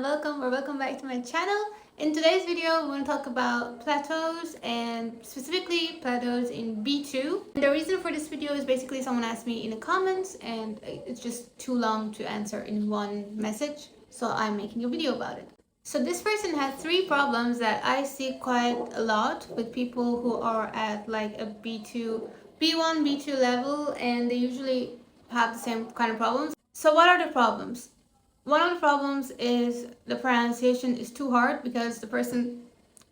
and welcome back to my channel. In today's video, we're going to talk about plateaus and specifically plateaus in B2. And the reason for this video is basically someone asked me in the comments and it's just too long to answer in one message, so I'm making a video about it. So this person has 3 problems that I see quite a lot with people who are at like a B2, B1, B2 level, and they usually have the same kind of problems. So what are the problems? One of the problems is the pronunciation is too hard because the person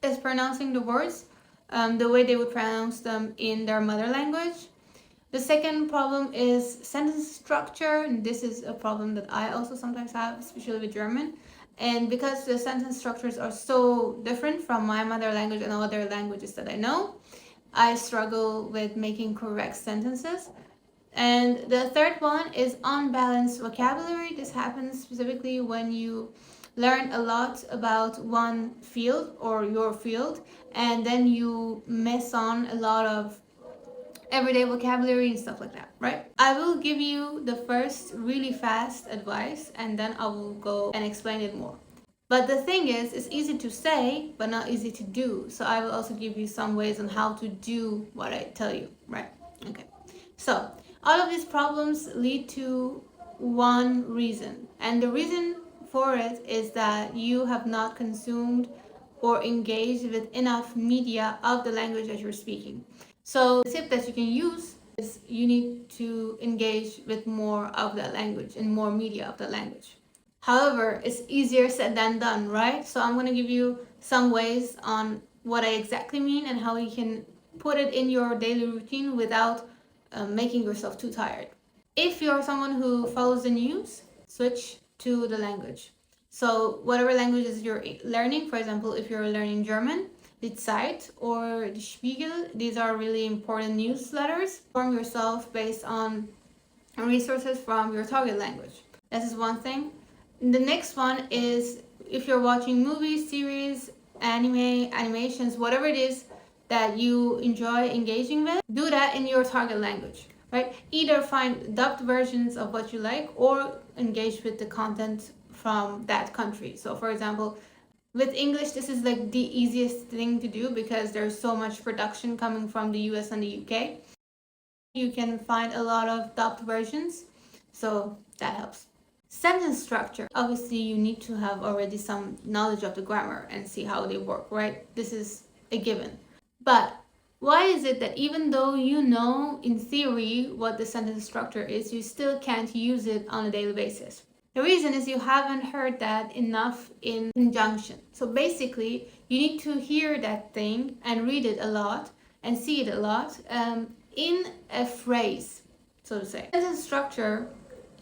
is pronouncing the words the way they would pronounce them in their mother language. The second problem is sentence structure, and this is a problem that I also sometimes have, especially with German. And because the sentence structures are so different from my mother language and other languages that I know, I struggle with making correct sentences. And the third one is unbalanced vocabulary. This happens specifically when you learn a lot about one field or your field, and then you miss on a lot of everyday vocabulary and stuff like that, right? I will give you the first really fast advice and then I will go and explain it more. But the thing is, it's easy to say, but not easy to do. So I will also give you some ways on how to do what I tell you, right? Okay. So all of these problems lead to one reason. And the reason for it is that you have not consumed or engaged with enough media of the language that you're speaking. So the tip that you can use is you need to engage with more of that language and more media of that language. However, it's easier said than done, right? So I'm going to give you some ways on what I exactly mean and how you can put it in your daily routine without making yourself too tired. If you're someone who follows the news, switch to the language. So whatever languages you're learning, for example, if you're learning German, the Zeit or the Spiegel, these are really important newsletters. Inform yourself based on resources from your target language. This is one thing. The next one is if you're watching movies, series, anime, animations, whatever it is that you enjoy engaging with, do that in your target language, right? Either find dubbed versions of what you like or engage with the content from that country. So for example, with English, this is like the easiest thing to do because there's so much production coming from the US and the UK. You can find a lot of dubbed versions, so that helps. Sentence structure. Obviously, you need to have already some knowledge of the grammar and see how they work, right? This is a given. But why is it that even though you know in theory what the sentence structure is, you still can't use it on a daily basis? The reason is you haven't heard that enough in conjunction. So basically, you need to hear that thing and read it a lot and see it a lot in a phrase, so to say. Sentence structure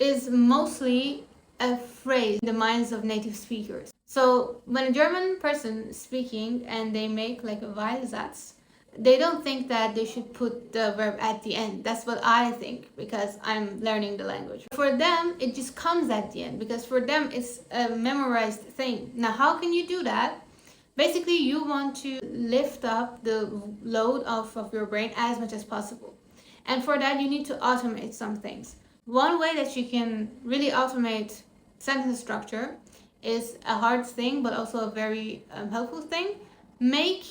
is mostly a phrase in the minds of native speakers. So when a German person is speaking and they make like a Weilsatz, they don't think that they should put the verb at the end. That's what I think because I'm learning the language. For them, it just comes at the end because for them it's a memorized thing. Now, how can you do that? Basically, you want to lift up the load off of your brain as much as possible. And for that, you need to automate some things. One way that you can really automate sentence structure is a hard thing, but also a very helpful thing. Make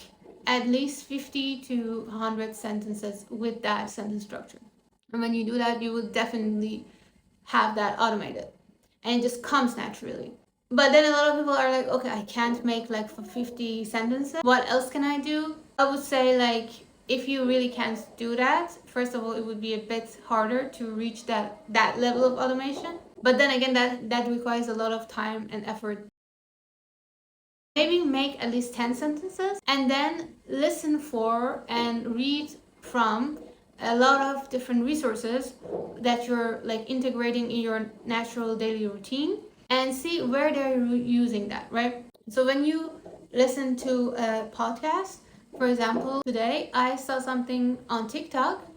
at least 50 to 100 sentences with that sentence structure. And when you do that, you will definitely have that automated. And it just comes naturally. But then a lot of people are like, okay, I can't make like 50 sentences. What else can I do? I would say like, if you really can't do that, first of all, it would be a bit harder to reach that level of automation. But then again, that requires a lot of time and effort. Maybe make at least 10 sentences and then listen for and read from a lot of different resources that you're like integrating in your natural daily routine and see where they're using that, right? So when you listen to a podcast, for example, today I saw something on TikTok.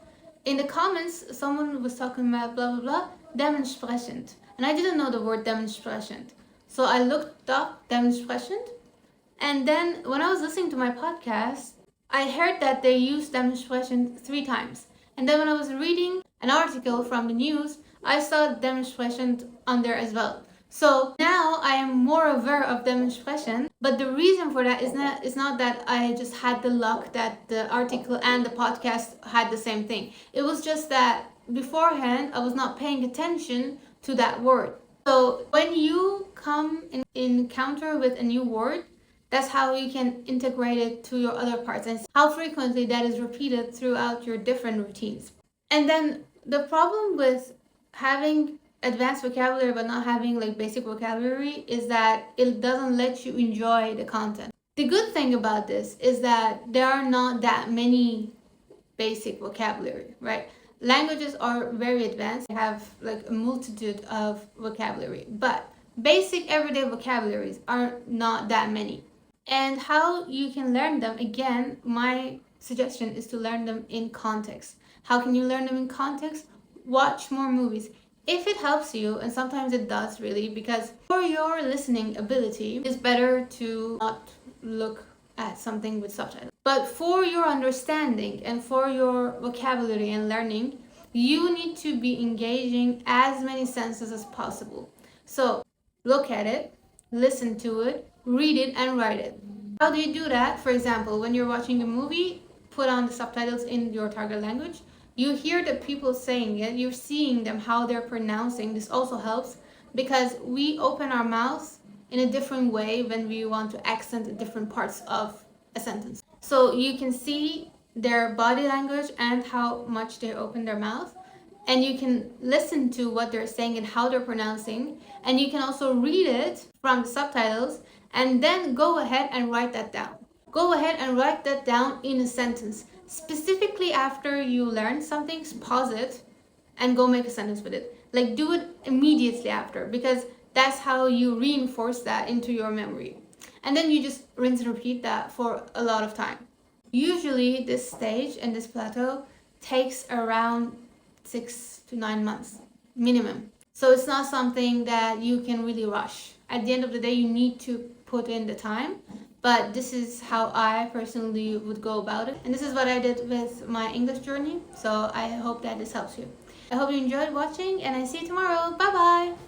In the comments, someone was talking about blah, blah, blah, dementsprechend. And I didn't know the word dementsprechend. So I looked up dementsprechend. And then when I was listening to my podcast, I heard that they used dementsprechend 3 times. And then when I was reading an article from the news, I saw dementsprechend on there as well. So now I am more aware of demonstration, but the reason for that is not that I just had the luck that the article and the podcast had the same thing. It was just that beforehand I was not paying attention to that word. So when you come in encounter with a new word, that's how you can integrate it to your other parts and how frequently that is repeated throughout your different routines. And then the problem with having advanced vocabulary but not having like basic vocabulary is that it doesn't let you enjoy the content. The good thing about this is that there are not that many basic vocabulary, right? Languages are very advanced, they have like a multitude of vocabulary, but basic everyday vocabularies are not that many. And how you can learn them, again, my suggestion is to learn them in context. How can you learn them in context? Watch more movies. If it helps you, and sometimes it does really, because for your listening ability, it's better to not look at something with subtitles. But for your understanding and for your vocabulary and learning, you need to be engaging as many senses as possible. So look at it, listen to it, read it, and write it. How do you do that? For example, when you're watching a movie, put on the subtitles in your target language. You hear the people saying it, you're seeing them, how they're pronouncing. This also helps because we open our mouths in a different way when we want to accent different parts of a sentence. So you can see their body language and how much they open their mouth. And you can listen to what they're saying and how they're pronouncing. And you can also read it from the subtitles and then go ahead and write that down. Go ahead and write that down in a sentence. Specifically after you learn something, pause it and go make a sentence with it. Like do it immediately after, because that's how you reinforce that into your memory. And then you just rinse and repeat that for a lot of time. Usually this stage and this plateau takes around 6 to 9 months minimum. So it's not something that you can really rush. At the end of the day, you need to put in the time. But this is how I personally would go about it. And this is what I did with my English journey. So I hope that this helps you. I hope you enjoyed watching and I see you tomorrow. Bye bye.